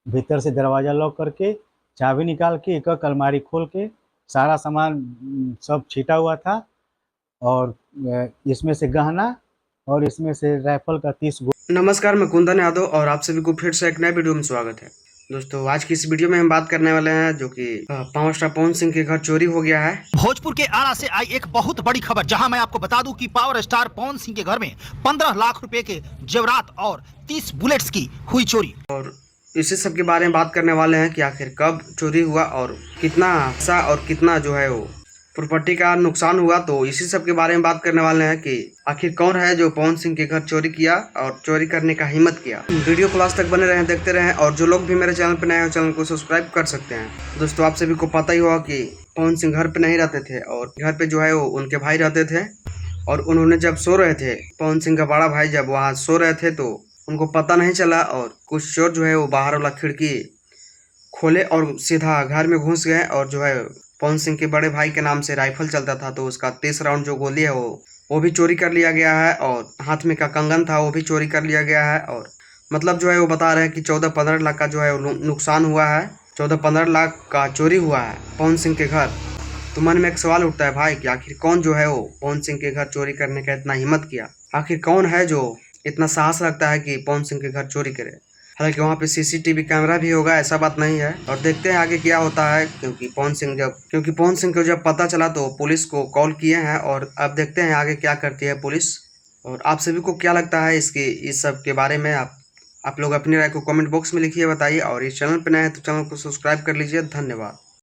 भीतर से दरवाज़ा लॉक करके चाबी निकाल के एक एक अलमारी खोल के सारा सामान सब छिटा हुआ था। और इसमें से गहना और इसमें से राइफल का 30 गो। नमस्कार, मैं कुंदन यादव और आप सभी को फिर से एक नए वीडियो में स्वागत है। दोस्तों, आज की इस वीडियो में हम बात करने वाले हैं जो कि पावर स्टार पवन सिंह के घर चोरी हो गया है। भोजपुर के आरा से आई एक बहुत बड़ी खबर, जहां मैं आपको बता दूं कि पावर स्टार पवन सिंह के घर में 15 लाख रुपए के जेवरात और 30 बुलेट्स की हुई चोरी। और इसी सब के बारे में बात करने वाले हैं कि आखिर कब चोरी हुआ और कितना हिस्सा और कितना जो है वो प्रॉपर्टी का नुकसान हुआ। तो इसी सब के बारे में बात करने वाले हैं कि आखिर कौन है जो पवन सिंह के घर चोरी किया और चोरी करने का हिम्मत किया। वीडियो को लास्ट तक बने रहें, देखते रहें। और जो लोग भी मेरे चैनल पर नए हो, चैनल को सब्सक्राइब कर सकते हैं। दोस्तों, आप सभी को पता ही होगा कि पवन सिंह घर पे नहीं रहते थे और घर पे जो है वो उनके भाई रहते थे। और उन्होंने जब सो रहे थे, पवन सिंह का बड़ा भाई जब वहाँ सो रहे थे तो उनको पता नहीं चला और कुछ चोर जो है वो बाहर वाला खिड़की खोले और सीधा घर में घुस गए। और जो है पवन सिंह के बड़े भाई के नाम से राइफल चलता था, तो उसका 30 राउंड जो गोली है वो भी चोरी कर लिया गया है। और हाथ में का कंगन था वो भी चोरी कर लिया गया है। और मतलब जो है वो बता रहे हैं कि 14-15 लाख का जो है वो नुकसान हुआ है। 14-15 लाख का चोरी हुआ है पवन सिंह के घर। तो मन में एक सवाल उठता है भाई कि आखिर कौन जो है वो पवन सिंह के घर चोरी करने का इतना हिम्मत किया। आखिर कौन है जो इतना साहस रखता है कि पवन सिंह के घर चोरी करे। हालांकि वहाँ पे सीसीटीवी कैमरा भी होगा, ऐसा बात नहीं है। और देखते हैं आगे क्या होता है, क्योंकि पवन सिंह को जब पता चला तो पुलिस को कॉल किए हैं। और अब देखते हैं आगे क्या करती है पुलिस। और आप सभी को क्या लगता है इस सब के बारे में। आप लोग अपनी राय को कमेंट बॉक्स में लिखिए, बताइए। और इस चैनल पर नए हैं तो चैनल को सब्सक्राइब कर लीजिए। धन्यवाद।